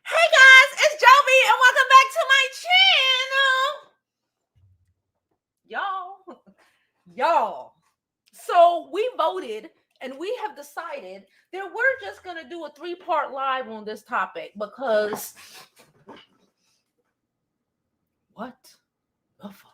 Hey guys, it's Jovi and welcome back to my channel. Y'all. So we voted and we have decided that we're just going to do a 3-part live on this topic because what the fuck?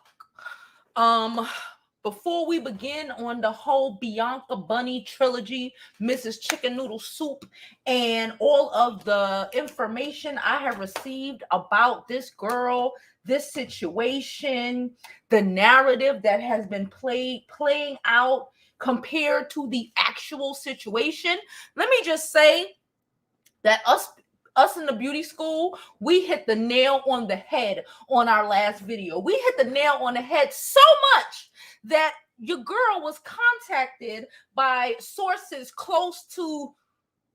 Before we begin on the whole Bianca Bunny trilogy, Mrs. Chicken Noodle Soup, and all of the information I have received about this girl, this situation, the narrative that has been playing out compared to the actual situation, let me just say that us in the beauty school, we hit the nail on the head on our last video. We hit the nail on the head so much that your girl was contacted by sources close to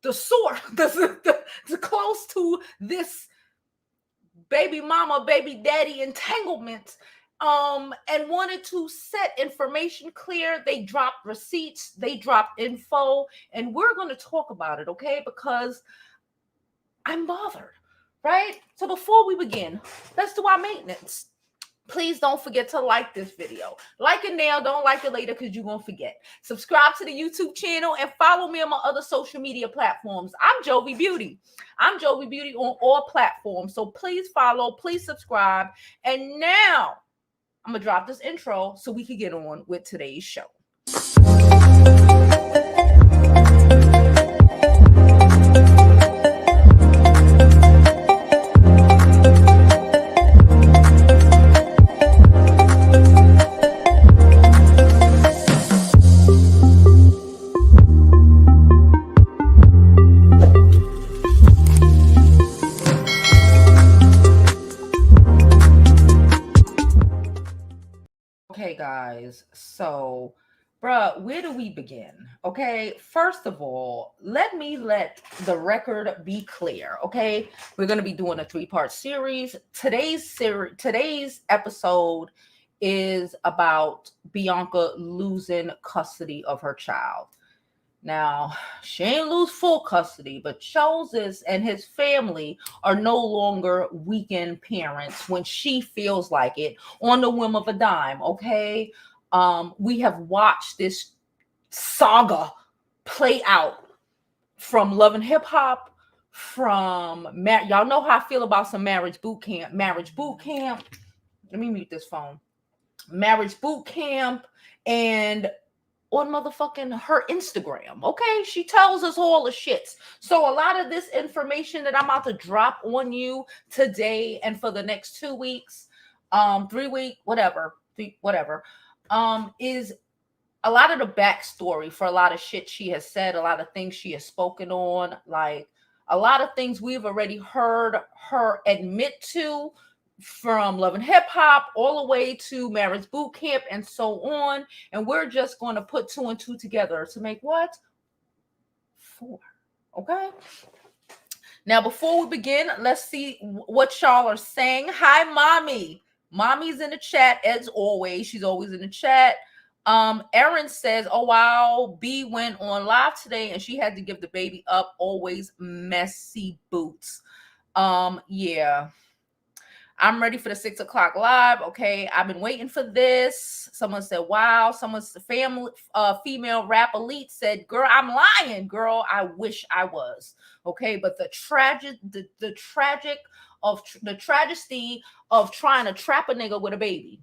the source, the close to this baby mama, baby daddy entanglement, and wanted to set information clear. They dropped receipts, they dropped info, and we're going to talk about it, okay? Because I'm bothered, right? So before we begin, let's do our maintenance. Please don't forget to like this video. Like it now, don't like it later because you're going to forget. Subscribe to the YouTube channel and follow me on my other social media platforms. I'm Jovi Beauty. I'm Jovi Beauty on all platforms. So please follow, please subscribe. And now I'm going to drop this intro so we can get on with today's show. Okay, guys, so, bruh, where do we begin? Okay, first of all, let the record be clear, okay? We're going to be doing a 3-part series. Today's episode is about Bianca losing custody of her child. Now, she ain't lose full custody, but Chozus and his family are no longer weekend parents when she feels like it on the whim of a dime, okay? We have watched this saga play out from Love and Hip Hop, from y'all know how I feel about some marriage boot camp. Let me mute this phone. Marriage boot camp and on motherfucking her Instagram, okay? She tells us all the shits. So a lot of this information that I'm about to drop on you today and for the next 2 weeks, 3 week, whatever, is a lot of the backstory for a lot of shit she has said, a lot of things she has spoken on, like a lot of things we've already heard her admit to, from Love and Hip Hop all the way to Marriage Boot Camp and so on. And we're just going to put 2 and 2 together to make what? 4. Okay. Now, before we begin, let's see what y'all are saying. Hi, Mommy. Mommy's in the chat as always. She's always in the chat. Erin says, oh, wow, B went on live today and she had to give the baby up. Always messy boots. Yeah. I'm ready for the 6 o'clock live. Okay, I've been waiting for this. Someone said, wow. Someone's female rap elite said, girl, I'm lying. Girl, I wish I was. Okay, but the tragedy of trying to trap a nigga with a baby.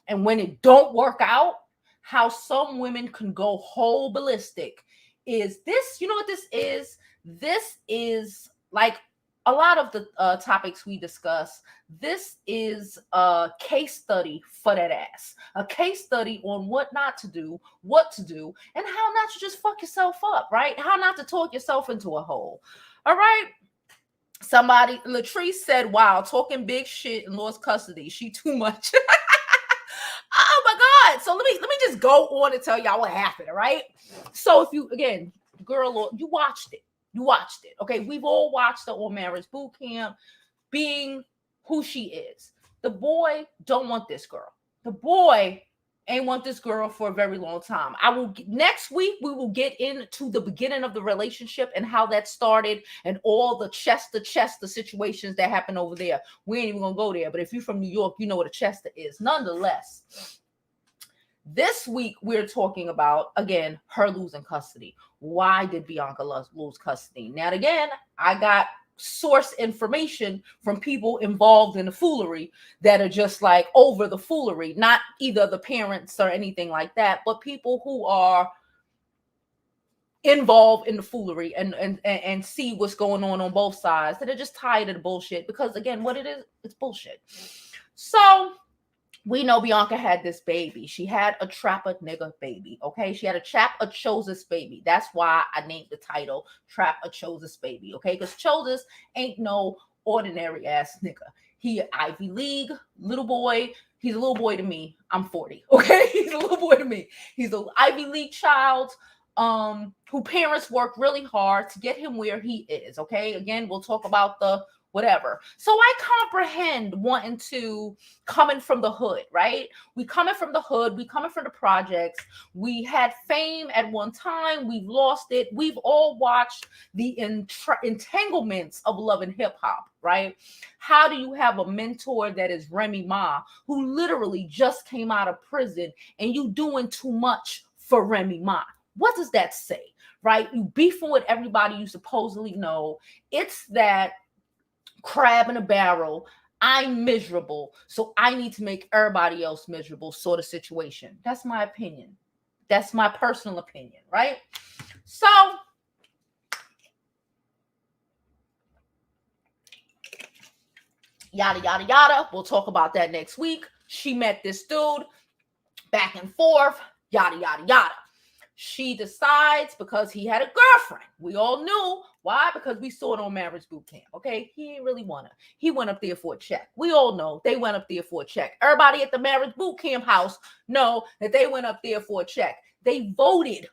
And when it don't work out, how some women can go whole ballistic is this, you know what this is? This is like a lot of the topics we discuss. This is a case study for that ass. A case study on what not to do, what to do, and how not to just fuck yourself up, right? How not to talk yourself into a hole. All right. Somebody, Latrice said, wow, talking big shit and lost custody. She too much. Oh my God. So let me just go on and tell y'all what happened. All right. So if you, again, girl, you watched it. You watched it. Okay. We've all watched her on Marriage Boot Camp being who she is. The boy don't want this girl. The boy Ain't want this girl for a very long time. Next week we will get into the beginning of the relationship and how that started and all the Chester situations that happened over there. We ain't even gonna go there, but if you're from New York, you know what a Chester is. Nonetheless, this week we're talking about, again, her losing custody. Why did Bianca lose custody? Now again, I got source information from people involved in the foolery that are just like over the foolery, not either the parents or anything like that, but people who are involved in the foolery and see what's going on both sides, that are just tired of the bullshit, because again, what it is, it's bullshit. So we know Bianca had this baby. She had a trapper nigga baby, okay? She had a Chozus baby. That's why I named the title Trap a Chozus Baby, okay? Because Chozus ain't no ordinary ass nigga. He an Ivy League little boy. He's a little boy to me. I'm 40, okay? He's a little boy to me. He's an Ivy League child who parents work really hard to get him where he is, okay? Again, we'll talk about the whatever. So I comprehend wanting to coming from the hood, right? We coming from the hood, we coming from the projects. We had fame at one time, we've lost it. We've all watched the entanglements of love and hip hop, right? How do you have a mentor that is Remy Ma, who literally just came out of prison, and you doing too much for Remy Ma? What does that say, right? You beefing with everybody you supposedly know. It's that crab in a barrel, I'm miserable, so I need to make everybody else miserable sort of situation. That's my opinion. That's my personal opinion, right? So yada yada yada, we'll talk about that next week. She met this dude, back and forth, yada yada yada. She decides, because he had a girlfriend. We all knew. Why? Because we saw it on Marriage Boot Camp. Okay, he didn't really want her. He went up there for a check. We all know they went up there for a check. Everybody at the Marriage Boot Camp house know that they went up there for a check. They voted.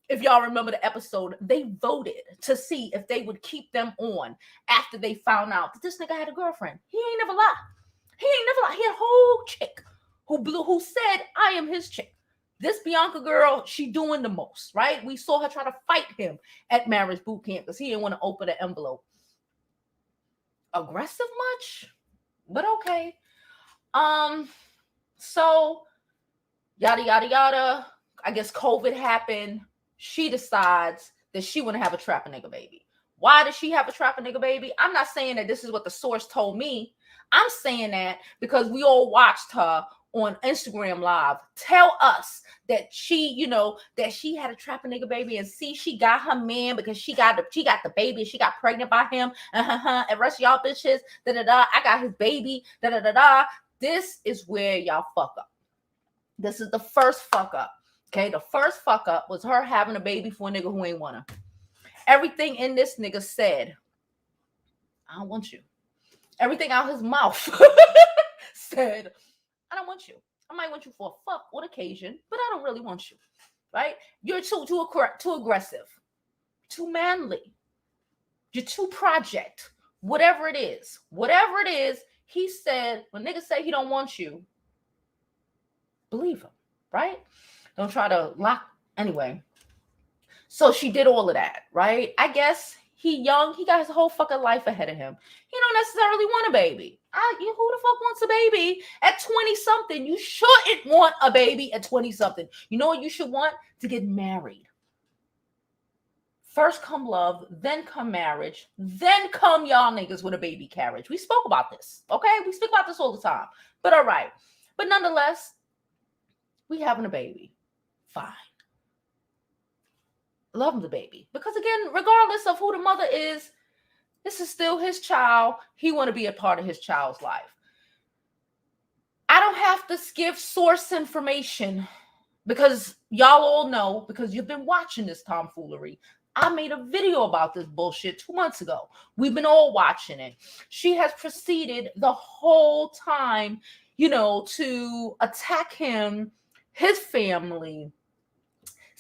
If y'all remember the episode, they voted to see if they would keep them on after they found out that this nigga had a girlfriend. He ain't never lied. He had a whole chick who said, I am his chick. This Bianca girl, she doing the most, right? We saw her try to fight him at Marriage Boot Camp because he didn't want to open the envelope. Aggressive much? But okay. So yada yada yada. I guess COVID happened. She decides that she want to have a trapper nigga baby. Why does she have a trapper nigga baby? I'm not saying that this is what the source told me. I'm saying that because we all watched her on Instagram Live tell us that she had a trapper nigga baby, and see, she got her man because she got the baby, and she got pregnant by him. And rest of y'all bitches, I got his baby. This is where y'all fuck up. This is the first fuck up. Okay, the first fuck up was her having a baby for a nigga who ain't want her. Everything in this nigga said, I don't want you. Everything out his mouth said, I don't want you. I might want you for a fuck on occasion, but I don't really want you, right? You're too aggressive, too manly. You're too project. Whatever it is, he said, when niggas say he don't want you, believe him, right? Don't try to lock. Anyway, so she did all of that, right? I guess he young. He got his whole fucking life ahead of him. He don't necessarily want a baby. Who the fuck wants a baby at 20-something? You shouldn't want a baby at 20-something. You know what you should want? To get married. First come love, then come marriage, then come y'all niggas with a baby carriage. We spoke about this, okay? We speak about this all the time. But all right. But nonetheless, we having a baby. Fine. Love the baby. Because again, regardless of who the mother is, this is still his child. He want to be a part of his child's life. I don't have to give source information because y'all all know, because you've been watching this tomfoolery. I made a video about this bullshit 2 months ago. We've been all watching it. She has proceeded the whole time, to attack him, his family,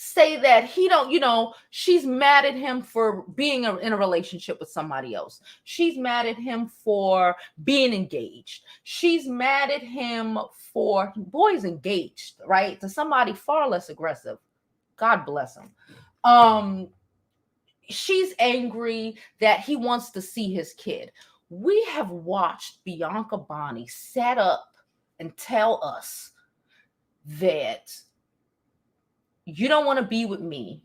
say that he don't, she's mad at him for being in a relationship with somebody else. She's mad at him for being engaged. She's mad at him for, boy's engaged, right? To somebody far less aggressive. God bless him. She's angry that he wants to see his kid. We have watched Bianca Bonnie set up and tell us that you don't want to be with me,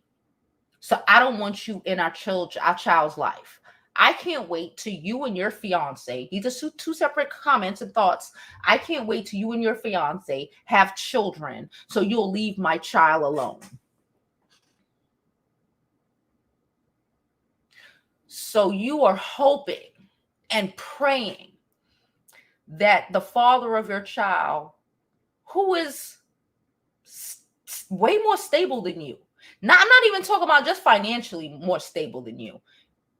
so I don't want you in our child's life. I can't wait till you and your fiance, these are two separate comments and thoughts. I can't wait till you and your fiance have children so you'll leave my child alone. So you are hoping and praying that the father of your child, who is way more stable than you, I'm not even talking about just financially more stable than you,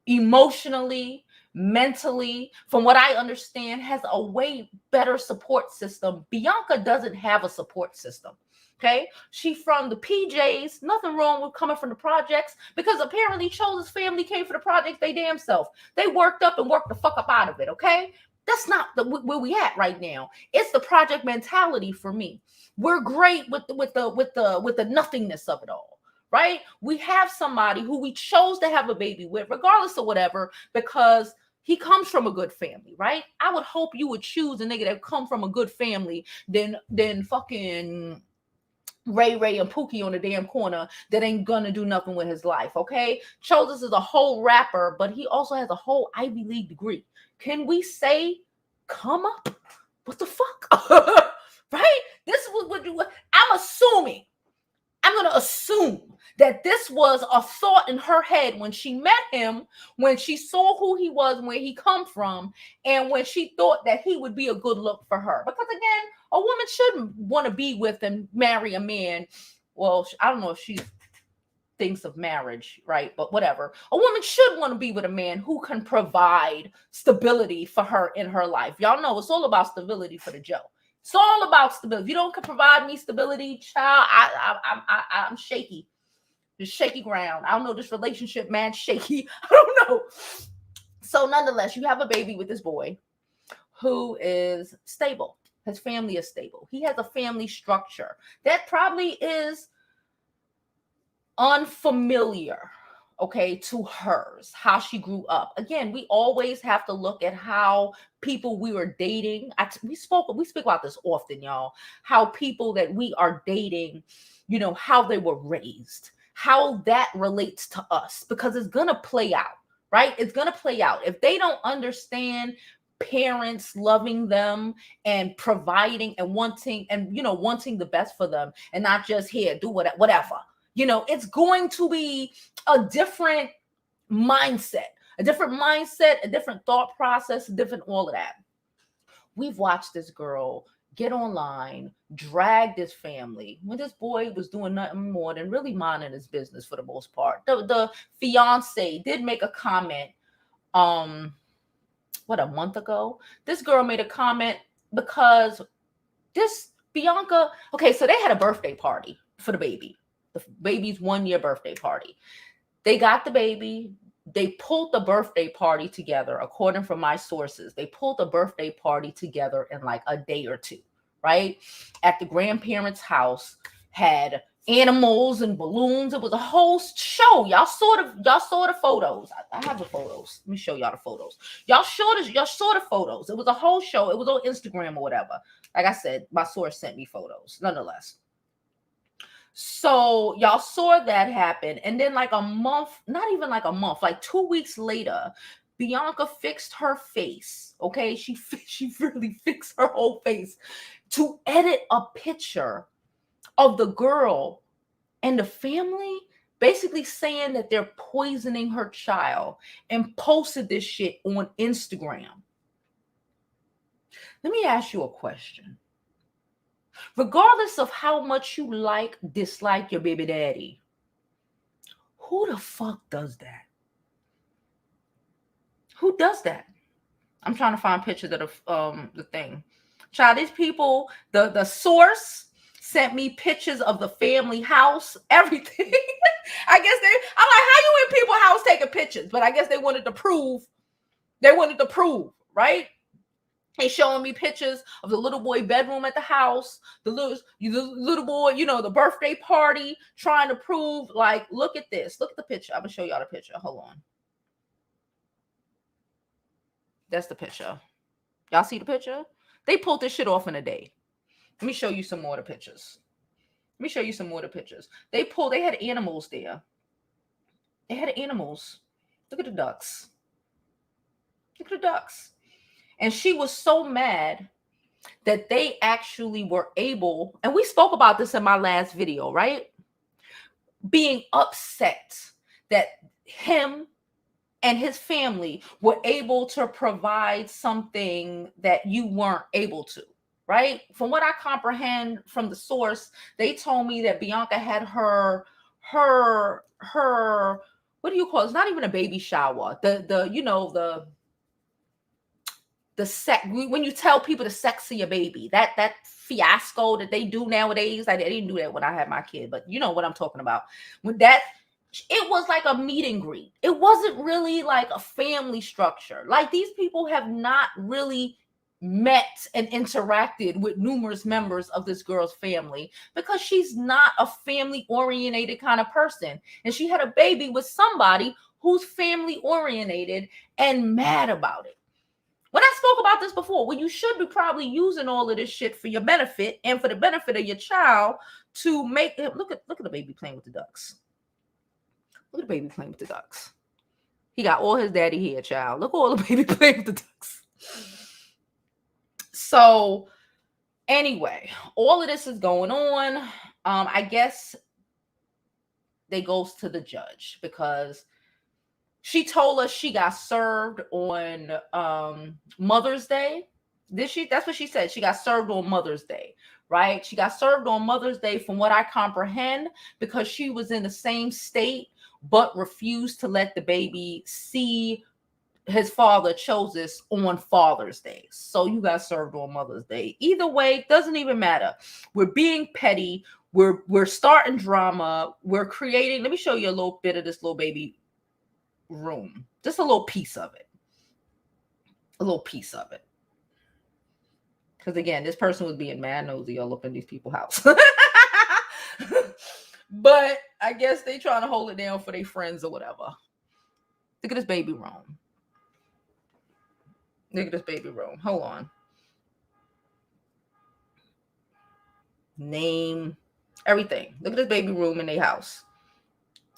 emotionally, mentally, from what I understand, has a way better support system. Bianca doesn't have a support system. Okay, she from the PJs. Nothing wrong with coming from the projects, because apparently Chozus family came for the projects they damn self. They worked up and worked the fuck up out of it. Okay, that's not where we at right now. It's the project mentality for me. We're great with the nothingness of it all, right? We have somebody who we chose to have a baby with, regardless of whatever, because he comes from a good family, right? I would hope you would choose a nigga that come from a good family than fucking Ray and Pookie on the damn corner that ain't gonna do nothing with his life, okay? Chozus is a whole rapper, but he also has a whole Ivy League degree. Can we say, come up? What the fuck? Right? This is what I'm gonna assume that this was a thought in her head when she met him, when she saw who he was, where he come from, and when she thought that he would be a good look for her. Because again, a woman shouldn't want to be with and marry a man. Well, I don't know if she thinks of marriage, right? But whatever. A woman should want to be with a man who can provide stability for her in her life. Y'all know it's all about stability for the Joe. It's all about stability. If you don't provide me stability, child, I'm shaky. It's shaky ground. I don't know, this relationship, man, shaky. I don't know. So nonetheless, you have a baby with this boy who is stable. His family is stable. He has a family structure that probably is unfamiliar, okay, to hers, how she grew up. Again, we always have to look at how people we were dating, we speak about this often, y'all, how people that we are dating, how they were raised, how that relates to us, because it's gonna play out, right? It's gonna play out. If they don't understand parents loving them and providing and wanting the best for them, and not just here, do whatever. It's going to be a different mindset, a different thought process, different all of that. We've watched this girl get online, drag this family when this boy was doing nothing more than really minding his business for the most part. The fiance did make a comment, a month ago. This girl made a comment because this Bianca, okay, so they had a birthday party for the baby. The baby's 1-year birthday party. They got the baby. They pulled the birthday party together, according from my sources. They pulled the birthday party together in like a day or two, right? At the grandparents' house, had animals and balloons. It was a whole show. Y'all saw the photos. I have the photos. Let me show y'all the photos. Y'all saw the photos. It was a whole show. It was on Instagram or whatever. Like I said, my source sent me photos, nonetheless. So y'all saw that happen. And then like a month, not even like a month, like 2 weeks later, Bianca fixed her face. Okay. She really fixed her whole face to edit a picture of the girl and the family, basically saying that they're poisoning her child, and posted this shit on Instagram. Let me ask you a question. Regardless of how much you dislike your baby daddy, who the fuck does that? Who does that? I'm trying to find pictures of the thing. Child, these people, the source sent me pictures of the family house, everything. I guess I'm like, how you in people's house taking pictures? But I guess they wanted to prove, right? They showing me pictures of the little boy bedroom at the house, the little boy, the birthday party, trying to prove, like, look at this. Look at the picture. I'm going to show y'all the picture. Hold on. That's the picture. Y'all see the picture? They pulled this shit off in a day. Let me show you some more of the pictures. They had animals there. They had animals. Look at the ducks. And she was so mad that they actually were able, and we spoke about this in my last video, right? Being upset that him and his family were able to provide something that you weren't able to, right? From what I comprehend from the source, they told me that Bianca had her what do you call it? It's not even a baby shower. When you tell people the sex of your baby, that fiasco that they do nowadays. I didn't do that when I had my kid, but you know what I'm talking about. It was like a meet and greet. It wasn't really like a family structure. Like, these people have not really met and interacted with numerous members of this girl's family because she's not a family oriented kind of person. And she had a baby with somebody who's family oriented and mad about it. When I spoke about this before, well, you should be probably using all of this shit for your benefit and for the benefit of your child to make him look at the baby playing with the ducks. Look at the baby playing with the ducks. He got all his daddy hair, child. Look at all the baby playing with the ducks. So anyway, all of this is going on. I guess they goes to the judge because she told us she got served on Mother's Day. Did she? That's what she said. She got served on Mother's Day, right? She got served on Mother's Day, from what I comprehend, because she was in the same state but refused to let the baby see his father, Chozus, on Father's Day. So you got served on Mother's Day. Either way, doesn't even matter. We're being petty. We're starting drama. We're creating. Let me show you a little bit of this little baby room. Just a little piece of it. Because again, this person was being mad nosy all up in these people's house. But I guess they trying to hold it down for their friends or whatever. Look at this baby room. Hold on. Name, everything. Look at this baby room in their house.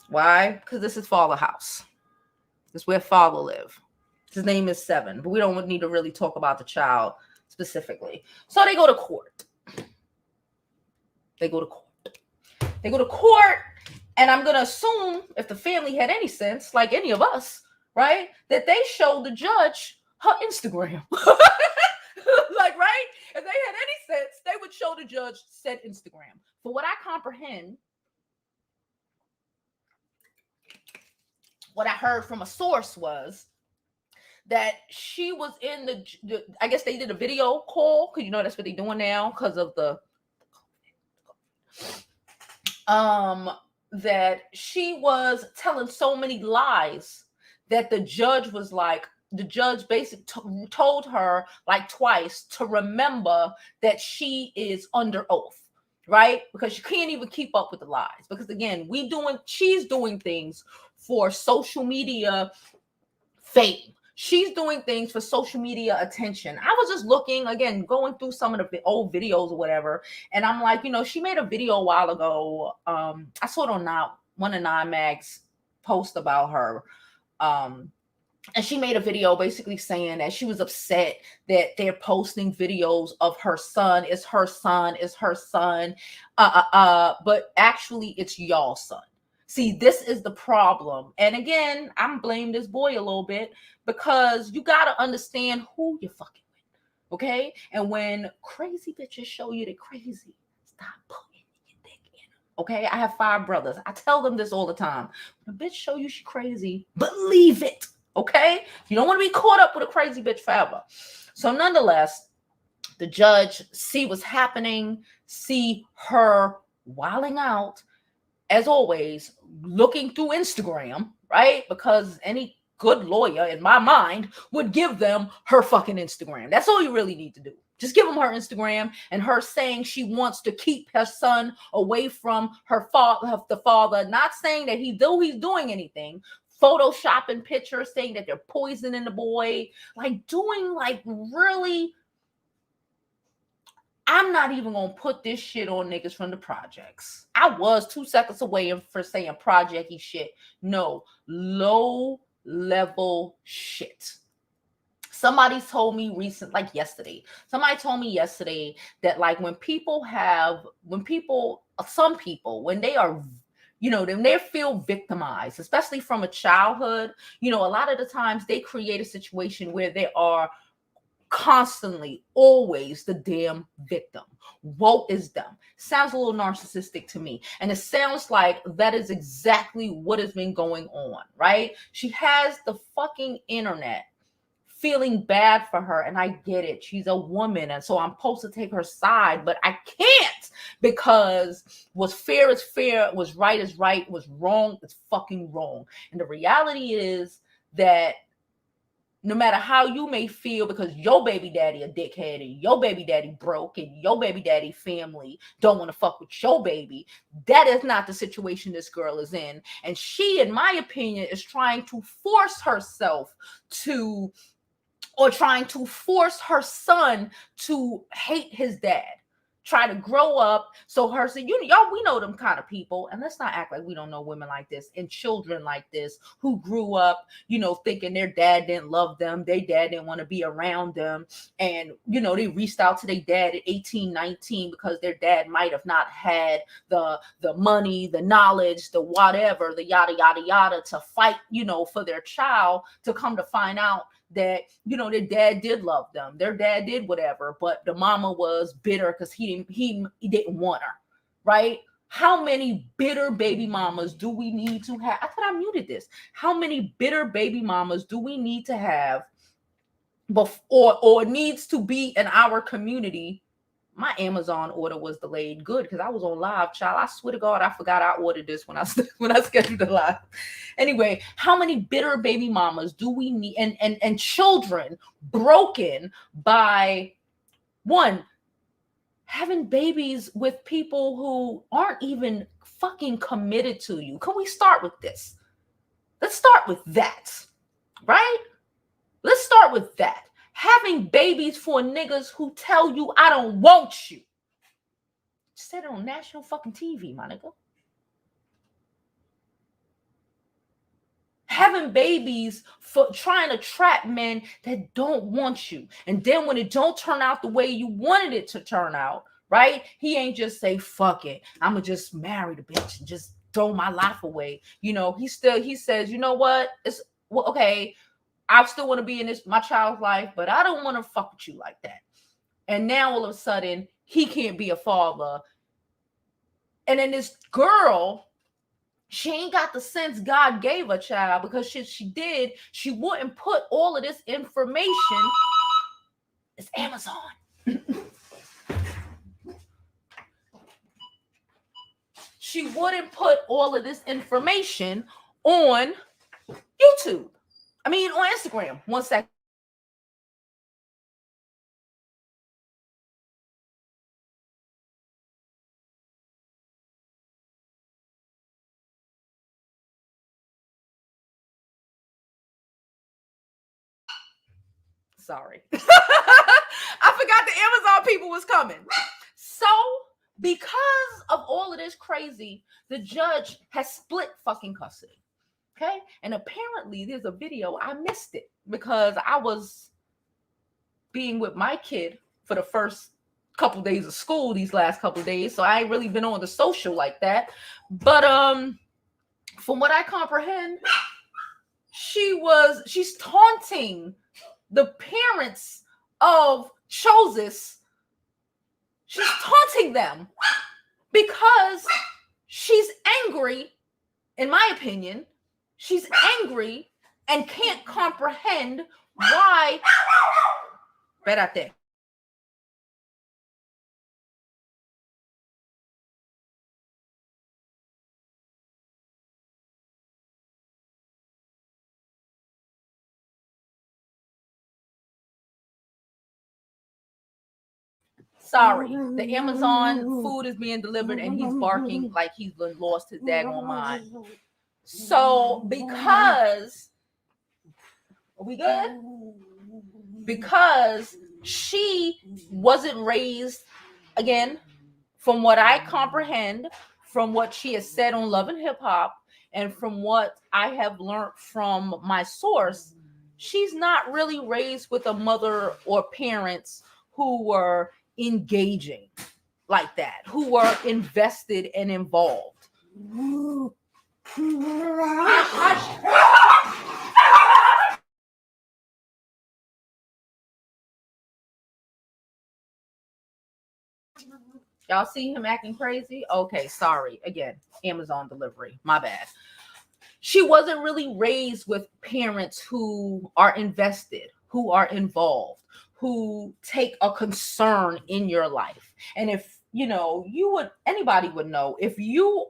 Why? Because this is father's house. This is where father live. His name is 7, but we don't need to really talk about the child specifically. So they go to court. And I'm going to assume, if the family had any sense, like any of us, right, that they showed the judge her Instagram. Like, right? If they had any sense, they would show the judge said Instagram. For what I comprehend, what I heard from a source was that she was in the I guess they did a video call, because that's what they're doing now because of the that she was telling so many lies that the judge basically told her like twice to remember that she is under oath, right? Because she can't even keep up with the lies. Because again, she's doing things for social media fame. She's doing things for social media attention. I was just looking, again, going through some of the old videos or whatever, and I'm like, she made a video a while ago. I saw it on one of Nine Mag's post about her. And she made a video basically saying that she was upset that they're posting videos of her son. It's her son. But actually it's y'all's son. See, this is the problem. And again, I'm blaming this boy a little bit, because you got to understand who you're fucking with. Okay? And when crazy bitches show you they're crazy, stop putting your dick in them. Okay? I have 5 brothers. I tell them this all the time. When a bitch show you she crazy, believe it. Okay? You don't want to be caught up with a crazy bitch forever. So nonetheless, The judge see what's happening, see her wilding out, as always, looking through Instagram, right? Because any good lawyer, in my mind, would give them her fucking Instagram. That's all you really need to do. Just give them her Instagram, and her saying she wants to keep her son away from her father, the father, not saying that he's doing anything, photoshopping pictures, saying that they're poisoning the boy, like doing like really. I'm not even gonna put this shit on niggas from the projects. I was 2 seconds away for saying projecty shit. No, low level shit. Somebody told me somebody told me yesterday that like when some people, when they are, when they feel victimized, especially from a childhood, a lot of the times they create a situation where they are constantly, always the damn victim. Woe is them. Sounds a little narcissistic to me. And it sounds like that is exactly what has been going on, right? She has the fucking internet feeling bad for her, and I get it. She's a woman, and so I'm supposed to take her side, but I can't, because what's fair is fair, what's right is right, what's wrong is fucking wrong. And the reality is that no matter how you may feel, because your baby daddy a dickhead and your baby daddy broke and your baby daddy family don't want to fuck with your baby, that is not the situation this girl is in. And she, in my opinion, is trying to force herself to, or trying to force her son to hate his dad. Try to grow up. So y'all, we know them kind of people, and let's not act like we don't know women like this and children like this who grew up, thinking their dad didn't love them, their dad didn't want to be around them, and they reached out to their dad at 18, 19 because their dad might have not had the money, the knowledge, the whatever, the yada yada yada to fight, for their child, to come to find out that their dad did love them, their dad did whatever, but the mama was bitter because he didn't want her, right? How many bitter baby mamas do we need to have? I thought I muted this. How many bitter baby mamas do we need to have or needs to be in our community? My Amazon order was delayed. Good, because I was on live, child. I swear to God, I forgot I ordered this when I scheduled the live. Anyway, how many bitter baby mamas do we need, and children broken by one, having babies with people who aren't even fucking committed to you? Can we start with this? Let's start with that, right? Let's start with that. Having babies for niggas who tell you I don't want you. Said it on national fucking TV, my nigga. Having babies for trying to trap men that don't want you. And then when it don't turn out the way you wanted it to turn out, right? He ain't just say, fuck it, I'ma just marry the bitch and just throw my life away. He says, you know what? It's okay. I still want to be in my child's life, but I don't want to fuck with you like that. And now all of a sudden, he can't be a father. And then this girl, she ain't got the sense God gave her, child, because she wouldn't put all of this information. It's Amazon. She wouldn't put all of this information on YouTube. On Instagram. 1 second. Sorry. I forgot the Amazon people was coming. So, because of all of this crazy, the judge has split fucking custody. Okay? And apparently there's a video. I missed it because I was being with my kid for the first couple of days of school these last couple of days. So I ain't really been on the social like that. But from what I comprehend, she's taunting the parents of Chozus. She's taunting them because she's angry, in my opinion. She's angry and can't comprehend why. Espérate. Sorry, the Amazon food is being delivered and he's barking like he's lost his daggone mind. So because, are we good? Because she wasn't raised, again, from what I comprehend, from what she has said on Love and Hip Hop, and from what I have learned from my source, she's not really raised with a mother or parents who were engaging like that, who were invested and involved. Y'all see him acting crazy? Okay, sorry. Again, Amazon delivery. My bad. She wasn't really raised with parents who are invested, who are involved, who take a concern in your life. And if, anybody would know, if you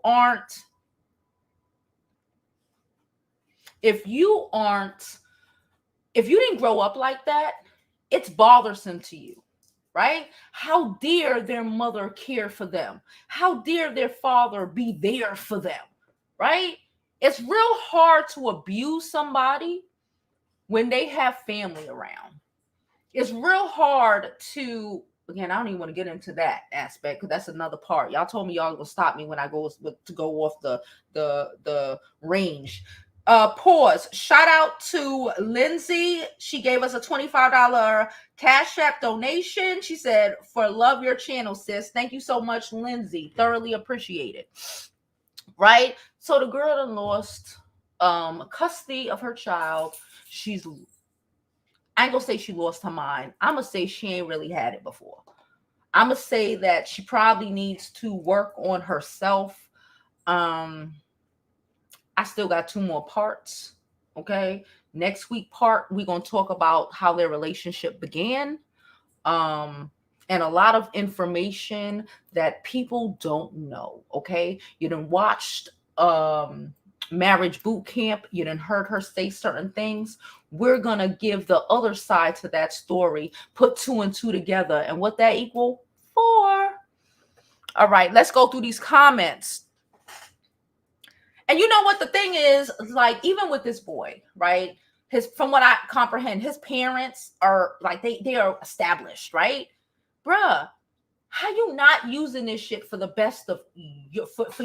didn't grow up like that, it's bothersome to you. Right? How dare their mother care for them? How dare their father be there for them? Right? It's real hard to abuse somebody when they have family around. It's real hard to, again, I don't even want to get into that aspect because that's another part. Y'all told me y'all will stop me when I go off the range. Pause. Shout out to Lindsay. She gave us a $25 CashAPP donation. She said, "For love your channel, sis." Thank you so much, Lindsay. Thoroughly appreciate it. Right? So the girl done lost custody of her child. I ain't gonna say she lost her mind. I'm gonna say she ain't really had it before. I'm gonna say that she probably needs to work on herself. I still got 2 more parts. Okay. Next week part, we're going to talk about how their relationship began. And a lot of information that people don't know. Okay. You done watched Marriage Boot Camp. You done heard her say certain things. We're going to give the other side to that story, put 2 and 2 together. And what that equal? 4. All right. Let's go through these comments. And you know what the thing is, like, even with this boy, right? From what I comprehend, his parents are like, they are established, right? Bruh, how you not using this shit for the best of your for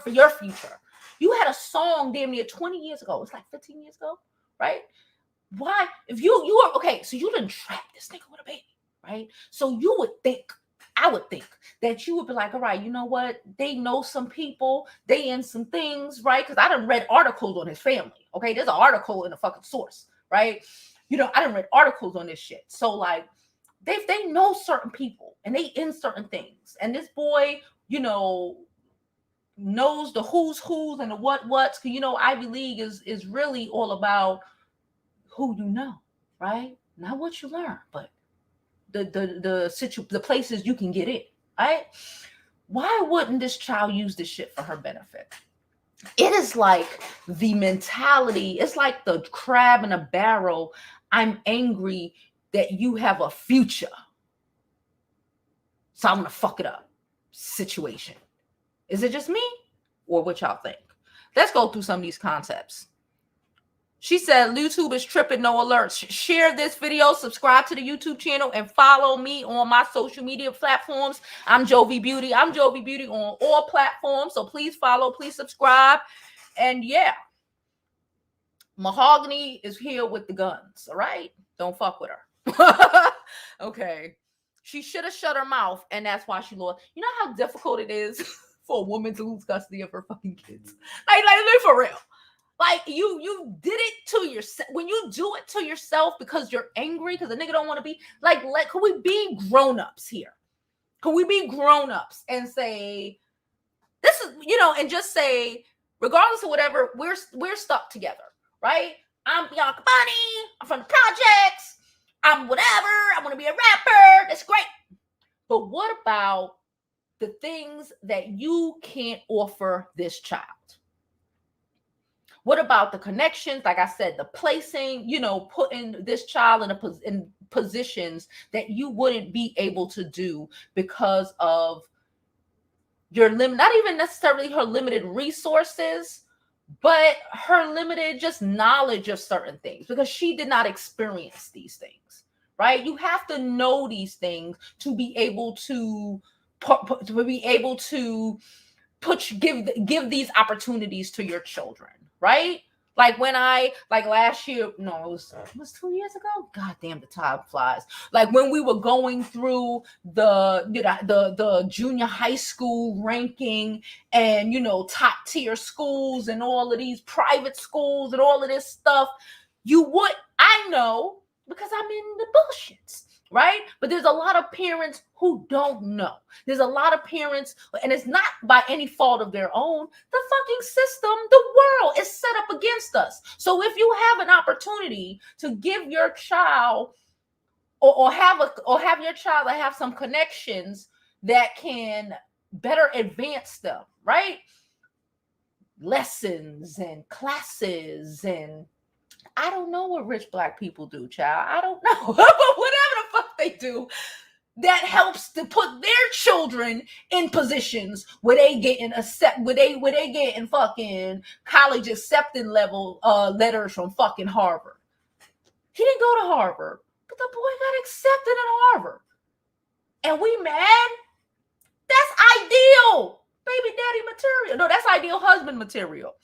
your future? You had a song damn near 20 years ago. It's like 15 years ago, right? Why? If you are okay, so you didn't trap this nigga with a baby, right? So you would think, I would think that you would be like, all right, you know what? They know some people, they in some things, right? Because I done read articles on his family. Okay, there's an article in the fucking source, right? I done read articles on this shit. So like, they know certain people and they in certain things. And this boy, knows the who's and the what's. Because Ivy League is really all about who you know, right? Not what you learn, but the places you can get in, right? Why wouldn't this child use this shit for her benefit? It is like the mentality. It's like the crab in a barrel. I'm angry that you have a future, so I'm gonna fuck it up situation. Is it just me, or what y'all think? Let's go through some of these concepts. She said, YouTube is tripping, no alerts. Share this video, subscribe to the YouTube channel, and follow me on my social media platforms. I'm Jovi Beauty. I'm Jovi Beauty on all platforms. So please follow, please subscribe. And yeah, Mahogany is here with the guns. All right? Don't fuck with her. Okay. She should have shut her mouth, and that's why she lost. You know how difficult it is for a woman to lose custody of her fucking kids? Like for real. Like you did it to yourself. When you do it to yourself because you're angry, because the nigga don't want to be like, could we be grown-ups here? Could we be grown-ups and say, this is, and just say, regardless of whatever, we're stuck together, right? I'm Bianca Bunny. I'm from the projects. I'm whatever. I want to be a rapper. That's great. But what about the things that you can't offer this child? What about the connections? Like I said, the placing, putting this child in positions that you wouldn't be able to do because of your limit, not even necessarily her limited resources, but her limited just knowledge of certain things, because she did not experience these things, right? You have to know these things to be able to give these opportunities to your children, right? Like when like last year, no, it was 2 years ago. God damn, the time flies. Like when we were going through the junior high school ranking, and top tier schools and all of these private schools and all of this stuff, I know because I'm in the bullshits, right? But there's a lot of parents who don't know. There's a lot of parents, and it's not by any fault of their own. The fucking system, the world is set up against us. So if you have an opportunity to give your child or have your child to have some connections that can better advance them, right? Lessons and classes, and I don't know what rich Black people do, child. I don't know. But whatever the fuck they do, that helps to put their children in positions where they getting fucking college acceptance level letters from fucking Harvard. He didn't go to Harvard, but the boy got accepted at Harvard. And we mad? That's ideal baby daddy material. No, that's ideal husband material.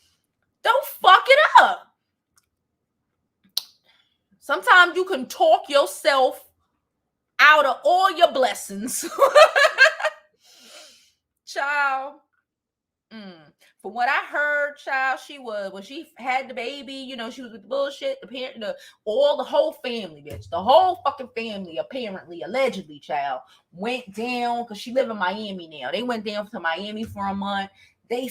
Don't fuck it up. Sometimes you can talk yourself out of all your blessings. Child. From what I heard, child, when she had the baby, she was with the bullshit, the parent, the whole family, bitch. The whole fucking family, apparently, allegedly, child, went down, because she live in Miami now. They went down to Miami for a month. They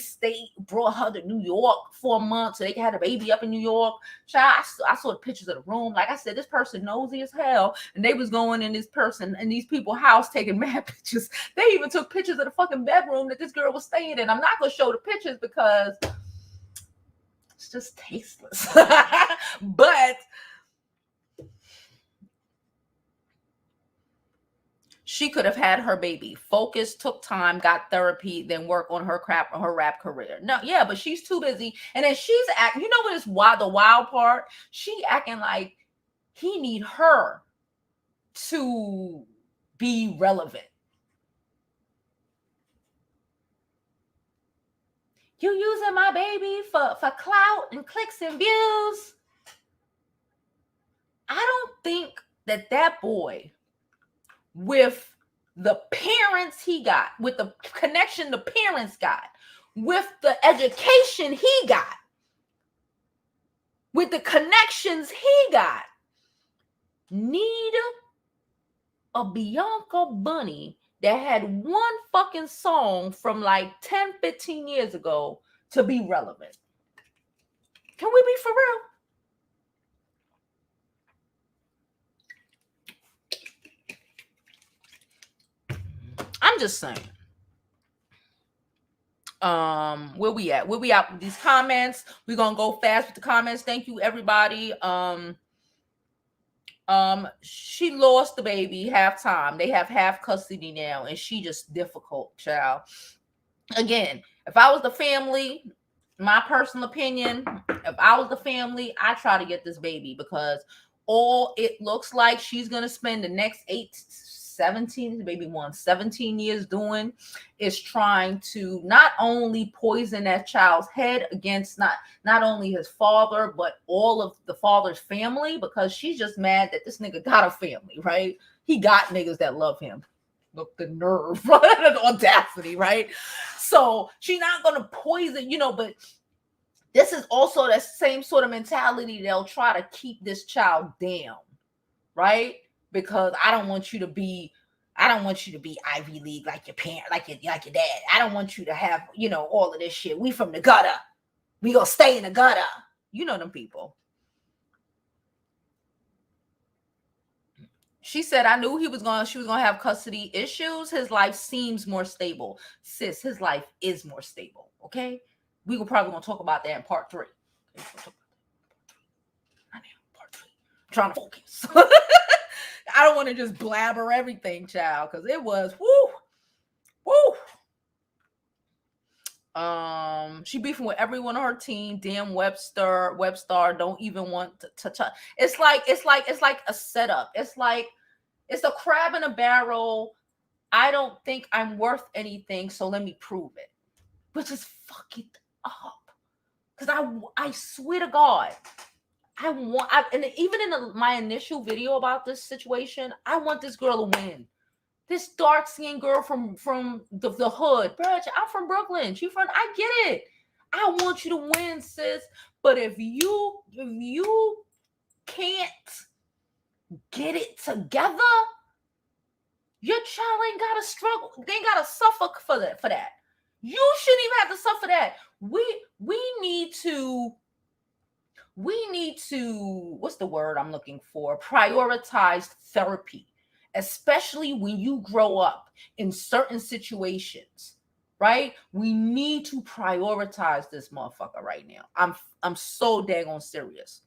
brought her to New York for a month so they could have a baby up in New York. Child, I saw the pictures of the room. Like I said, this person nosy as hell. And they was going in these people's house taking mad pictures. They even took pictures of the fucking bedroom that this girl was staying in. I'm not going to show the pictures because it's just tasteless. But she could have had her baby, focused, took time, got therapy, then work on her rap career. No, yeah, but she's too busy. And then she's acting, what is the wild part? She acting like he need her to be relevant. You using my baby for clout and clicks and views? I don't think that boy, with the parents he got, with the connection the parents got, with the education he got, with the connections he got, need a Bianca bunny that had one fucking song from like 10, 15 years ago to be relevant. Can we be for real? I'm just saying. Where we at with these comments? We're gonna go fast with the comments. Thank you, everybody. She lost the baby halftime. They have half custody now, and she just difficult, child. Again, if I was the family, my personal opinion, if I was the family, I try to get this baby, because all it looks like she's gonna spend the next 17 years doing is trying to not only poison that child's head against not only his father, but all of the father's family, because she's just mad that this nigga got a family, right? He got niggas that love him. Look, the nerve, the audacity, right? So she's not gonna poison, but this is also that same sort of mentality. They'll try to keep this child down, right? Because I don't want you to be Ivy League like your parent, like your dad. I don't want you to have, all of this shit. We from the gutter. We gonna stay in the gutter. You know them people. She said, I knew she was gonna have custody issues. His life seems more stable. Sis, his life is more stable. Okay. We will probably gonna talk about that in part 3. Part three. I'm trying to focus. I don't want to just blabber everything, child, because it was woo. She beefing with everyone on her team. Damn Webster don't even want to touch. It's like a setup. It's a crab in a barrel. I don't think I'm worth anything, so let me prove it. Which is fuck it up. Because I swear to God, and even in my initial video about this situation, I want this girl to win. This dark-skinned girl from the hood. Bro, I'm from Brooklyn. I get it. I want you to win, sis. But if you can't get it together, your child ain't gotta struggle. They ain't gotta suffer for that. You shouldn't even have to suffer that. We need to, what's the word I'm looking for? Prioritize therapy, especially when you grow up in certain situations, right? We need to prioritize this motherfucker right now. I'm so daggone serious.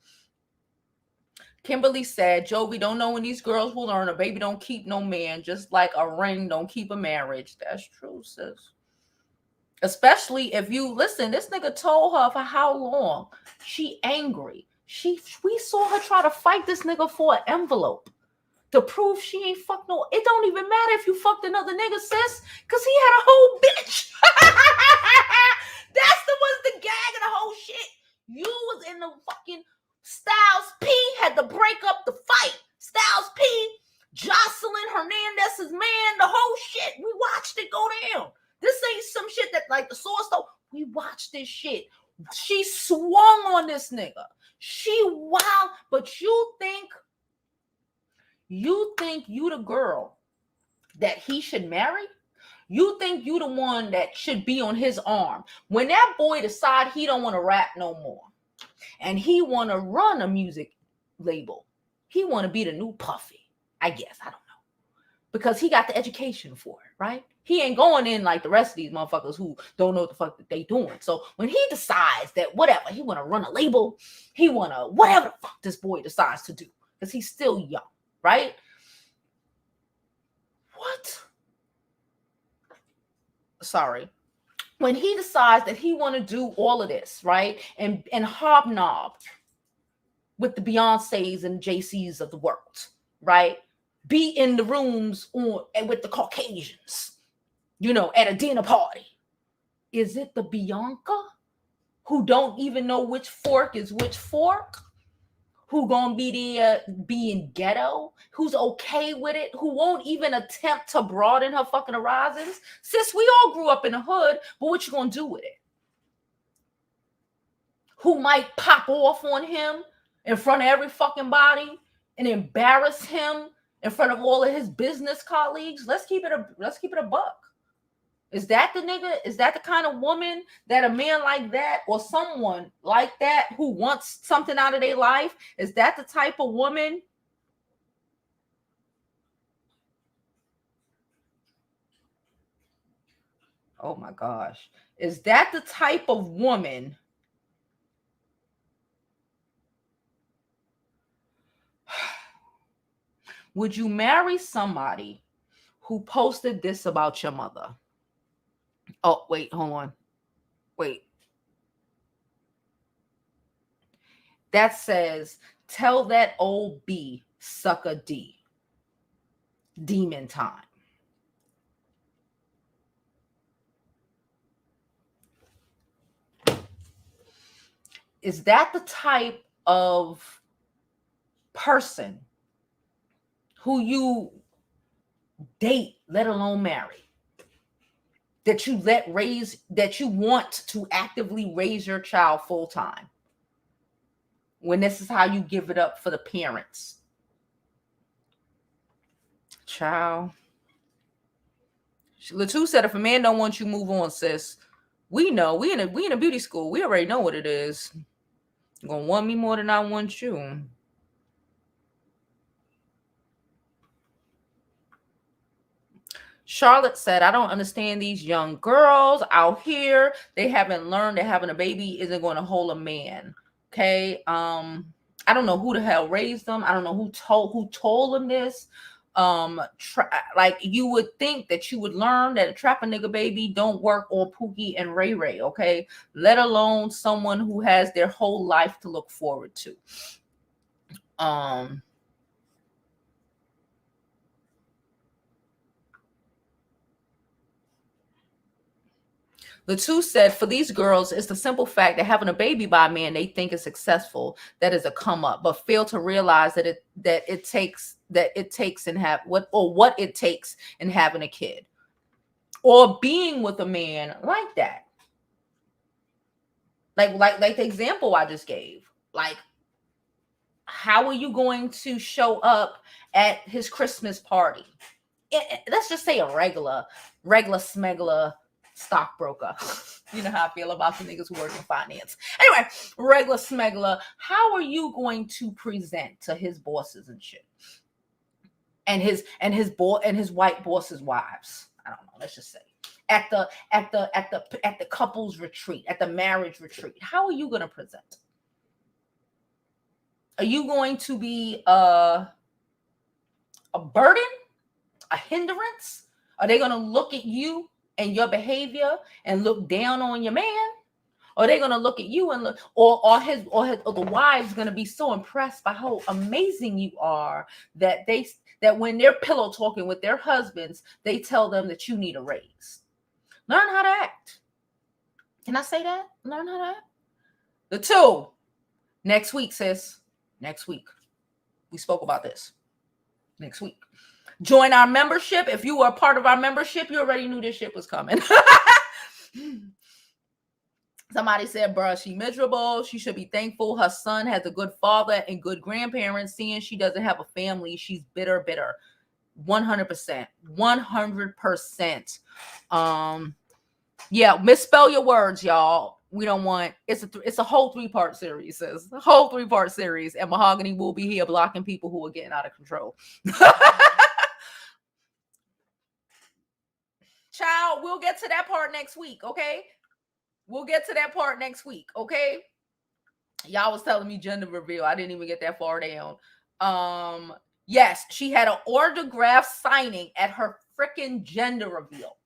Kimberly said, Jovi, don't know when these girls will learn. A baby don't keep no man, just like a ring don't keep a marriage. That's true, sis. Especially if you listen, this nigga told her for how long. She angry. We saw her try to fight this nigga for an envelope to prove she ain't fucked no. It don't even matter if you fucked another nigga, sis, because he had a whole bitch. That's the gag of the whole shit. You was in the fucking Styles P had to break up the fight. Styles P, Jocelyn Hernandez's man, the whole shit. We watched it go down. This ain't some shit that like the source though. We watched this shit. She swung on this nigga. She wild, but you think you the girl that he should marry? You think you the one that should be on his arm when that boy decide he don't want to rap no more and he want to run a music label? He want to be the new Puffy, I guess. I don't know. Because he got the education for it, right? He ain't going in like the rest of these motherfuckers who don't know what the fuck that they doing. So when he decides that whatever, he want to run a label, he want to whatever the fuck this boy decides to do, because he's still young, right? What? Sorry. When he decides that he want to do all of this, right? And hobnob with the Beyoncés and JCs of the world, right? Be in the rooms with the Caucasians, at a dinner party. Is it the Bianca who don't even know which fork is which fork? Who gonna be there being ghetto? Who's okay with it? Who won't even attempt to broaden her fucking horizons? Sis, we all grew up in the hood, but what you gonna do with it? Who might pop off on him in front of every fucking body and embarrass him in front of all of his business colleagues? Let's keep it a buck. Is that the nigga? Is that the kind of woman that a man like that or someone like that who wants something out of their life? Is that the type of woman? Oh my gosh. Is that the type of woman? Would you marry somebody who posted this about your mother? Oh, wait, hold on. Wait. That says, tell that old B, suck a D. Demon time. Is that the type of person who you date, let alone marry, that you want to actively raise your child full time, when this is how you give it up for the parents? Child. Latu said, if a man don't want you, move on, sis. We know. We in a beauty school. We already know what it is. You're gonna want me more than I want you. Charlotte said, I don't understand these young girls out here. They haven't learned that having a baby isn't going to hold a man. Okay. I don't know who the hell raised them. I don't know who told them this. Like you would think that you would learn that a trap a nigga baby don't work on Pookie and Ray Ray, okay? Let alone someone who has their whole life to look forward to. The two said, for these girls, it's the simple fact that having a baby by a man they think is successful, that is a come up, but fail to realize that it takes what it takes in having a kid or being with a man like that. Like the example I just gave. Like, how are you going to show up at his Christmas party? Let's just say a regular smuggler stockbroker. You know how I feel about the niggas who work in finance. Anyway, regular smuggler. How are you going to present to his bosses and shit? And his white bosses' wives. I don't know. Let's just say at the couples retreat, at the marriage retreat. How are you going to present? Are you going to be a burden? A hindrance? Are they going to look at you and your behavior and look down on your man? Or are they going to look at you and look, or the wives going to be so impressed by how amazing you are that when they're pillow talking with their husbands, they tell them that you need a raise. Learn how to act. Can I say that? Learn how to act. The two, next week, sis. Next week. We spoke about this. Next week. Join our membership. If you were a part of our membership, you already knew this shit was coming. Somebody said, bruh, she miserable. She should be thankful her son has a good father and good grandparents. Seeing she doesn't have a family, she's bitter. 100%. 100%. Yeah, misspell your words, y'all. We don't want, it's a whole 3-part series, sis. A whole 3-part series. And Mahogany will be here blocking people who are getting out of control. Child, we'll get to that part next week, okay? We'll get to that part next week, okay? Y'all was telling me gender reveal. I didn't even get that far down. Yes, she had an autograph signing at her freaking gender reveal.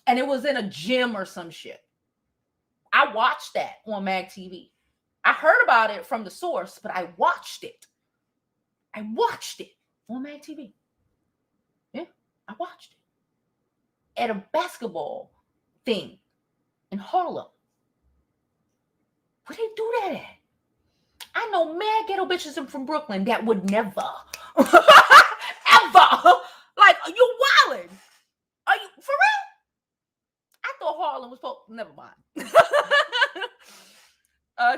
And it was in a gym or some shit. I watched that on Mag TV. I heard about it from the source, but I watched it. I watched it on Mag TV. Yeah, I watched it. At a basketball thing in Harlem. Where they do that at? I know mad ghetto bitches from Brooklyn that would never, ever. Like, are you wildin'? Are you for real? I thought Harlem was supposed. Never mind.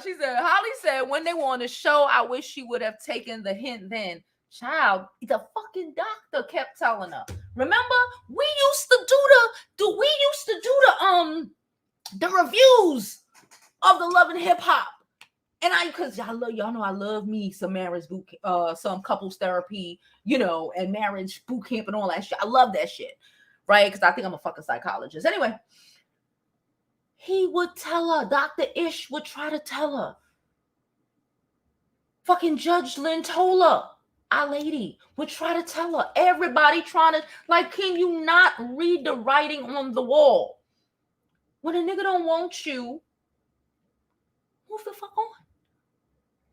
She said, Holly said, when they were on the show, I wish she would have taken the hint then. Child, the fucking doctor kept telling her. Remember, we used to do the reviews of the Love and Hip Hop. And because y'all know I love me some marriage boot, some couples therapy, and marriage boot camp and all that shit. I love that shit, right? Because I think I'm a fucking psychologist. Anyway, he would tell her, Dr. Ish would try to tell her. Fucking Judge Lynn told her. Our lady would try to tell her. Everybody trying to, like, can you not read the writing on the wall? When a nigga don't want you, move the fuck on.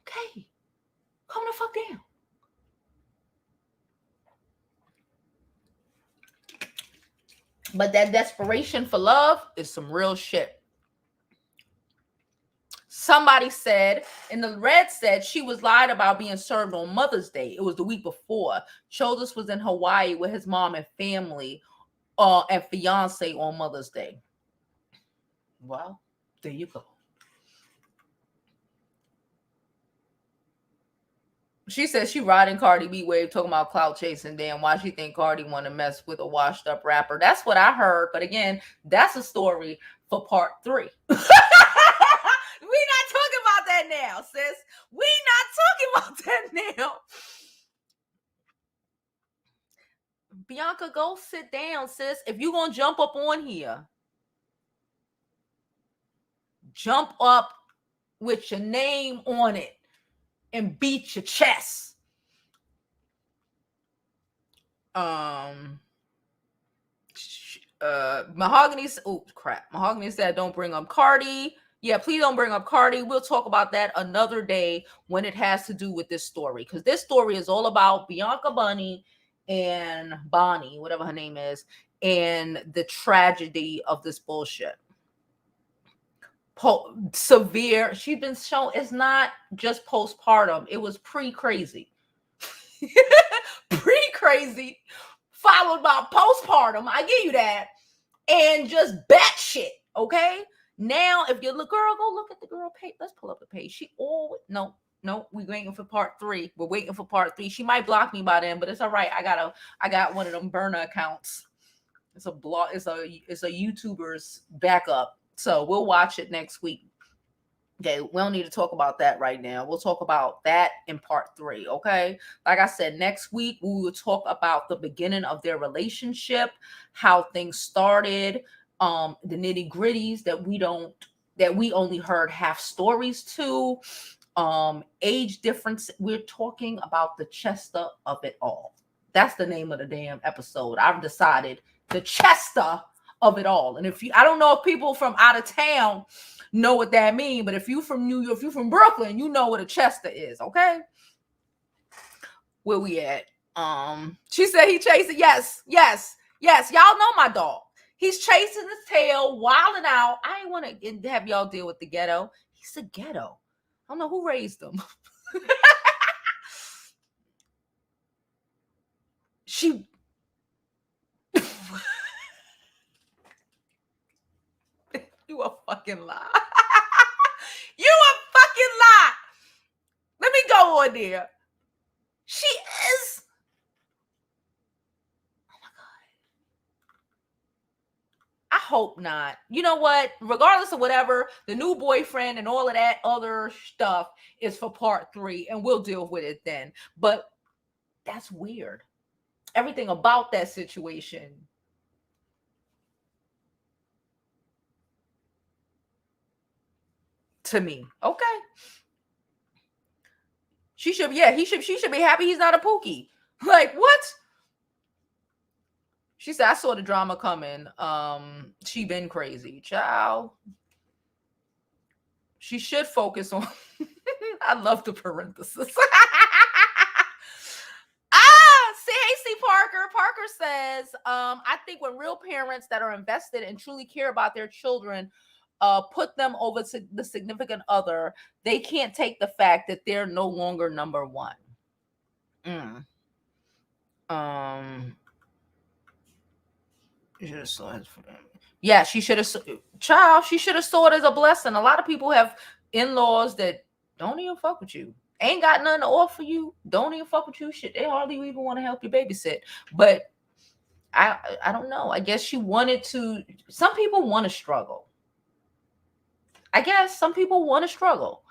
Okay. Calm the fuck down. But that desperation for love is some real shit. Somebody said, and the red said, she was lied about being served on Mother's Day. It was the week before. Chozus was in Hawaii with his mom and family and fiance on Mother's Day. Well, there you go. She says she riding Cardi B wave talking about clout chasing. Damn, why she think Cardi want to mess with a washed up rapper? That's what I heard. But again, that's a story for part 3. We not talking about that now, sis. We not talking about that now. Bianca, go sit down, sis. If you gonna jump up on here, jump up with your name on it and beat your chest. Mahogany, oh crap. Mahogany said, don't bring up Cardi. Yeah, please don't bring up Cardi. We'll talk about that another day when it has to do with this story. Because this story is all about Bianca Bunny and Bonnie, whatever her name is, and the tragedy of this bullshit. Severe. She's been shown it's not just postpartum. It was pre-crazy. Pre-crazy followed by postpartum. I give you that. And just batshit. Okay. Now, if you look, girl, go look at the girl page. Let's pull up the page. She always no, we're waiting for part 3. We're waiting for part 3. She might block me by then, but it's all right. I got one of them burner accounts. It's a blog. It's a YouTuber's backup. So we'll watch it next week. Okay, we don't need to talk about that right now. We'll talk about that in part 3. Okay, like I said, next week we will talk about the beginning of their relationship, how things started, the nitty gritties that we only heard half stories to, age difference. We're talking about the Chester of it all. That's the name of the damn episode. I've decided the Chester of it all. And I don't know if people from out of town know what that means, but if you from New York, if you from Brooklyn, you know what a Chester is, okay? Where we at? She said he chasing. Yes. Y'all know my dog. He's chasing his tail, wilding out. I ain't want to have y'all deal with the ghetto. He's a ghetto. I don't know who raised him. You a fucking lie. You a fucking lie. Let me go on there. She is. Oh my God. I hope not. You know what? Regardless of whatever, the new boyfriend and all of that other stuff is for part 3, and we'll deal with it then. But that's weird. Everything about that situation. To me. Okay. She should be happy he's not a pookie. Like, what? She said, I saw the drama coming. She been crazy. Child. She should focus on I love the parenthesis. C. Parker says, I think when real parents that are invested and truly care about their children put them over to the significant other, they can't take the fact that they're no longer number one. Yeah, she should have saw it as a blessing. A lot of people have in-laws that don't even fuck with you, ain't got nothing to offer you, don't even fuck with you. Shit, they hardly even want to help you babysit. But I don't know. I guess she wanted to. Some people want to struggle. I guess some people want to struggle.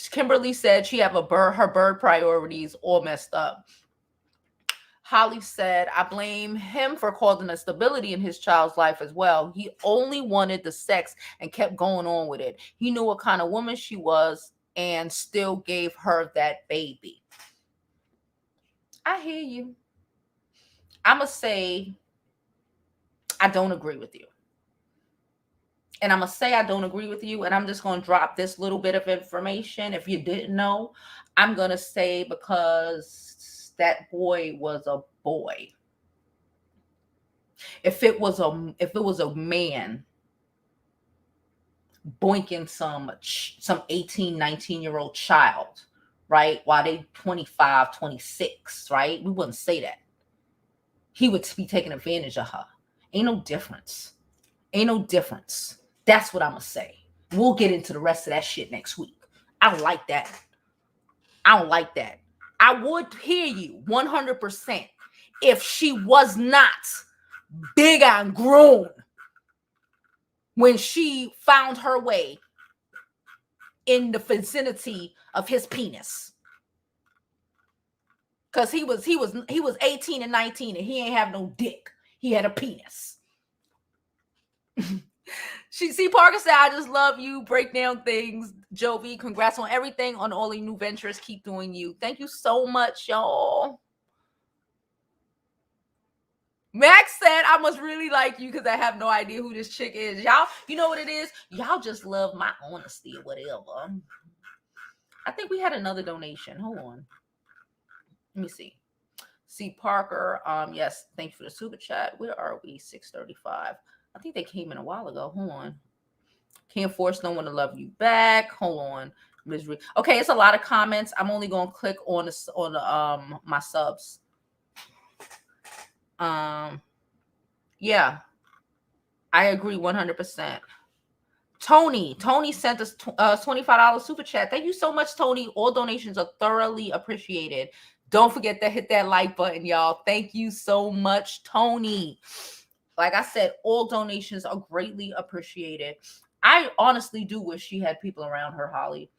Kimberly said she have her bird priorities all messed up. Holly said, I blame him for causing instability in his child's life as well. He only wanted the sex and kept going on with it. He knew what kind of woman she was and still gave her that baby. I hear you. I'm going to say I don't agree with you. And I'm going to say I don't agree with you. And I'm just going to drop this little bit of information. If you didn't know, I'm going to say because that boy was a boy. If it was a man boinking some 18, 19-year-old child, right? While they 25, 26, right? We wouldn't say that. He would be taking advantage of her. Ain't no difference. That's what I'm going to say. We'll get into the rest of that shit next week. I don't like that. I would hear you 100% if she was not big and grown when she found her way in the vicinity of his penis. Because he was 18 and 19 and he ain't have no dick. He had a penis. See, Parker said, I just love you. Break down things. Jovi, congrats on everything, on all your new ventures. Keep doing you. Thank you so much, y'all. Max said, I must really like you because I have no idea who this chick is. Y'all, you know what it is? Y'all just love my honesty or whatever. I think we had another donation. Hold on. Let me see. See, Parker. Yes, thank you for the super chat. Where are we? 6:35. I think they came in a while ago. Hold on. Can't force no one to love you back. Hold on. Misery. Okay, it's a lot of comments. I'm only gonna click on the my subs. Yeah, I agree 100%. Tony sent us $25 super chat. Thank you so much, Tony. All donations are thoroughly appreciated. Don't forget to hit that like button, y'all. Thank you so much, Tony. Like I said, all donations are greatly appreciated. I honestly do wish she had people around her, Holly.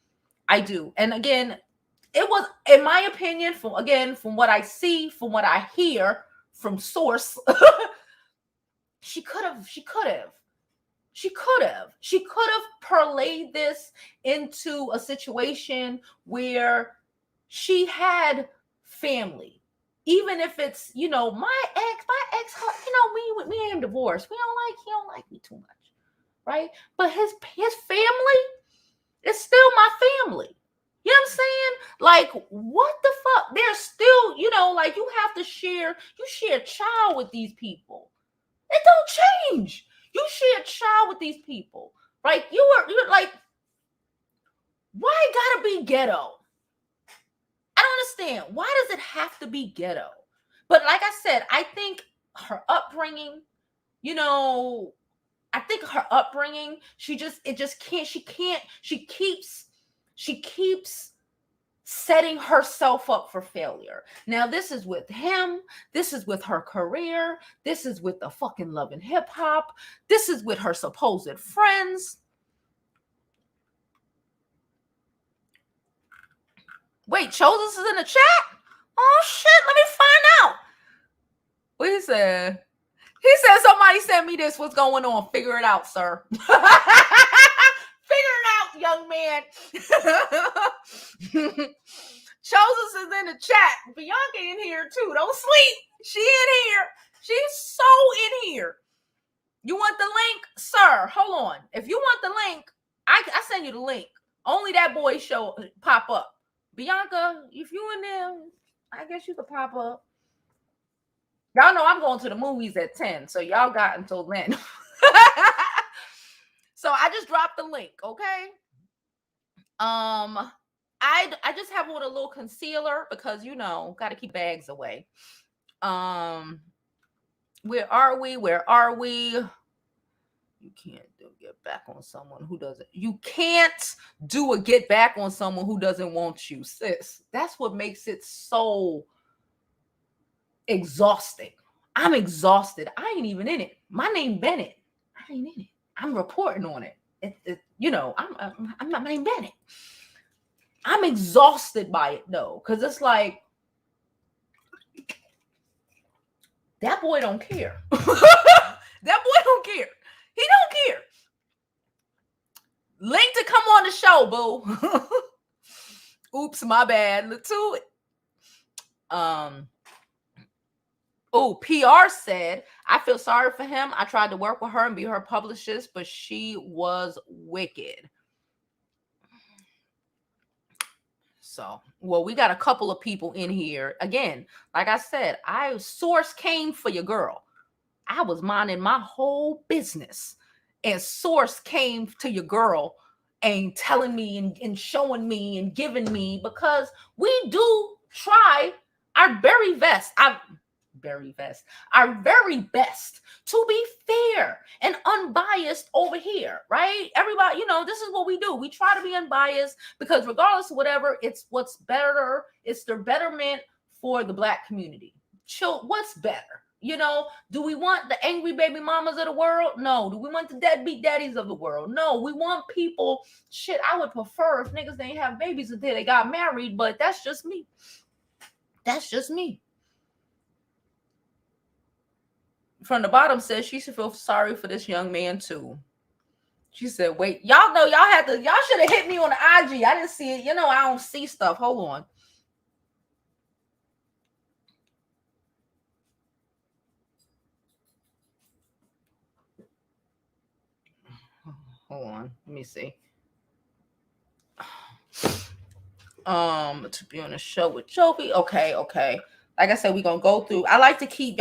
I do. And again, it was, in my opinion, from what I see, from what I hear from source, she could have parlayed this into a situation where she had family. Even if it's, my ex, we ain't divorced. He don't like me too much, right? But his family is still my family. You know what I'm saying? Like, what the fuck? They're still, like, you share a child with these people. It don't change. You share a child with these people, right? You're like, why it gotta be ghetto? I don't understand. Why does it have to be ghetto? But like I said, I think her upbringing, she keeps setting herself up for failure. Now, this is with him. This is with her career. This is with the fucking Love and Hip Hop. This is with her supposed friends. Wait, Chozus is in the chat? Oh, shit. Let me find out. What he said? He said, somebody sent me this. What's going on? Figure it out, sir. Figure it out, young man. Chozus is in the chat. Bianca in here too. Don't sleep. She in here. She's so in here. You want the link, sir? Hold on. If you want the link, I send you the link. Only that boy pop up. Bianca, if you in there, I guess you could pop up. Y'all know I'm going to the movies at 10, so y'all got until then. So I just dropped the link, okay? I just have on a little concealer because, got to keep bags away. Where are we? You can't get back on someone who doesn't. You can't do a get back on someone who doesn't want you, sis. That's what makes it so exhausting. I'm exhausted. I ain't even in it. My name Bennett. I ain't in it. I'm reporting on it. I'm not my name Bennett. I'm exhausted by it though, because it's like that boy don't care. That boy don't care. He don't care. Link to come on the show, boo. Oops, my bad. Look to it. PR said, I feel sorry for him. I tried to work with her and be her publicist, but she was wicked. So, well, we got a couple of people in here. Again, like I said, source came for your girl. I was minding my whole business. And source came to your girl and telling me and showing me and giving me, because we do try our very best. Our very best to be fair and unbiased over here, right? Everybody, this is what we do. We try to be unbiased because regardless of whatever, it's what's better. It's the betterment for the Black community. What's better? Do we want the angry baby mamas of the world? No. Do we want the deadbeat daddies of the world? No. We want people, I would prefer if niggas didn't have babies until they got married, but that's just me. From the bottom says she should feel sorry for this young man too. She said, wait, y'all know y'all should have hit me on the IG. I didn't see it. You know, I don't see stuff. Hold on. Hold on. Let me see. To be on a show with Jovi. Okay. Like I said, we're gonna go through. I like to keep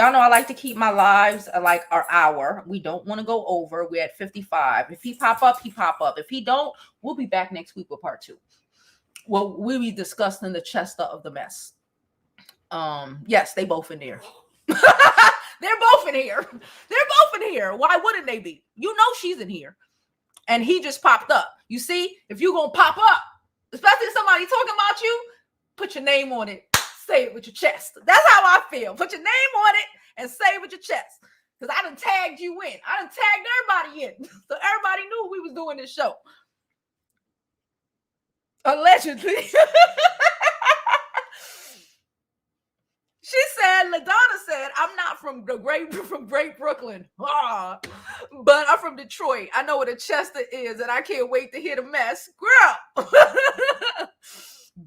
my lives like our hour. We don't want to go over. We're at 55. If he pop up, he pop up. If he don't, we'll be back next week with part 2. Well, we'll be discussing the Chester of the mess. Yes, they both in there. They're both in here. Why wouldn't they be? You know she's in here. And he just popped up. You see, if you're gonna pop up, especially if somebody talking about you, put your name on it. Say it with your chest. That's how I feel. Put your name on it and say it with your chest. Because I done tagged you in. I done tagged everybody in. So everybody knew we was doing this show. Allegedly. She said, LaDonna said, I'm not from Great Brooklyn, but I'm from Detroit. I know what a Chester is, and I can't wait to hear the mess.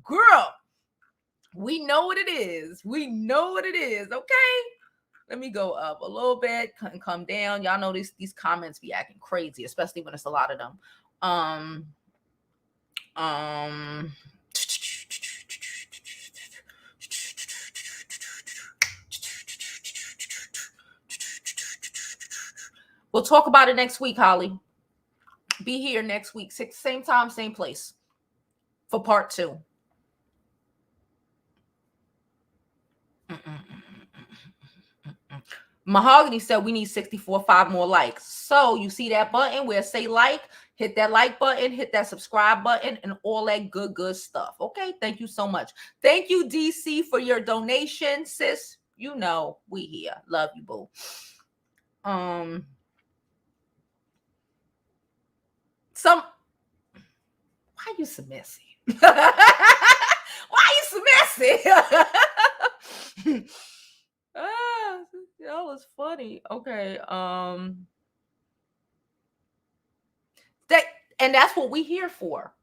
Girl, we know what it is. Okay? Let me go up a little bit and come down. Y'all know these comments be acting crazy, especially when it's a lot of them. We'll talk about it next week, Holly. Be here next week, same time, same place for part 2. Mahogany said we need 5 more likes. So you see that button where say like, hit that like button, hit that subscribe button, and all that good stuff. Okay, thank you so much. Thank you, DC, for your donation, sis. You know we here. Love you, boo. Why you so messy? Why you so messy? That was funny. Okay. That's what we here for.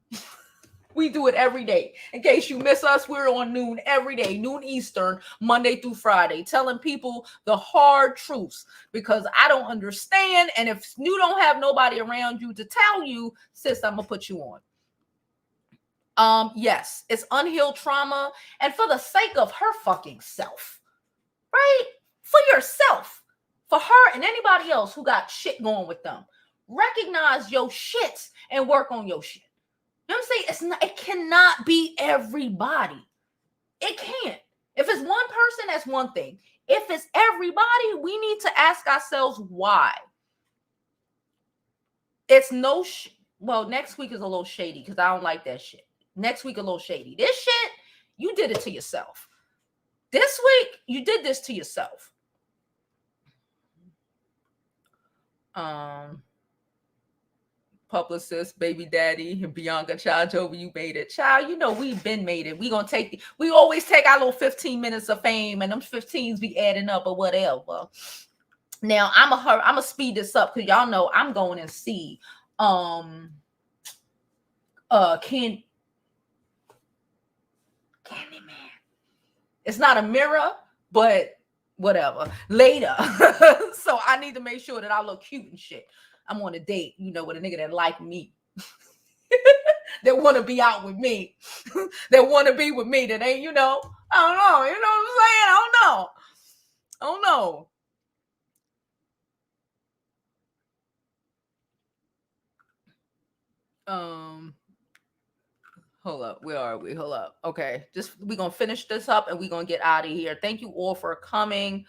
We do it every day. In case you miss us, we're on noon every day, noon Eastern, Monday through Friday, telling people the hard truths because I don't understand. And if you don't have nobody around you to tell you, sis, I'm gonna put you on. Yes, it's unhealed trauma, and for the sake of her fucking self, right? For yourself, for her and anybody else who got shit going with them, recognize your shits and work on your shit. You know what I'm saying? It cannot be everybody. It can't. If it's one person, that's one thing. If it's everybody, we need to ask ourselves why. It's no well, next week is a little shady because I don't like that shit. Next week a little shady. This shit, you did it to yourself. This week, you did this to yourself. Publicist, baby daddy, and Bianca, child, Jovi, you made it. Child, you know we've been made it. We always take our little 15 minutes of fame, and them 15s be adding up or whatever. Now I'm a speed this up because y'all know I'm going and see Candyman. It's not a mirror, but whatever. Later. So I need to make sure that I look cute and shit. I'm on a date, with a nigga that like me. That want to be out with me. That want to be with me. That ain't, I don't know. You know what I'm saying? I don't know. Hold up. Where are we? Hold up. Okay. We're going to finish this up and we're going to get out of here. Thank you all for coming.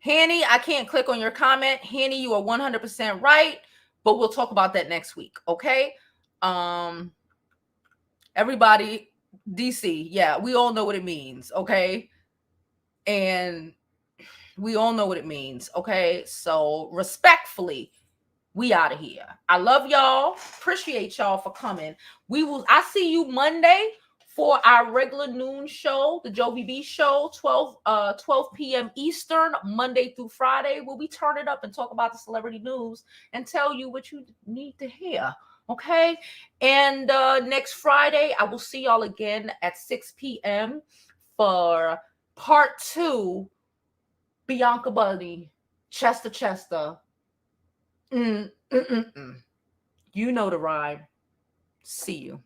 Hanny, I can't click on your comment. Hanny, you are 100% right, but we'll talk about that next week. Okay. Everybody, DC. Yeah. We all know what it means. Okay. And we all know what it means. Okay. So respectfully, we out of here. I love y'all. Appreciate y'all for coming. I see you Monday for our regular noon show, the Jovi B show, 12 p.m. Eastern, Monday through Friday, where we turn it up and talk about the celebrity news and tell you what you need to hear. Okay. And next Friday, I will see y'all again at 6 p.m. for part 2, Bianca Bunny, Chester. You know the rhyme. See you.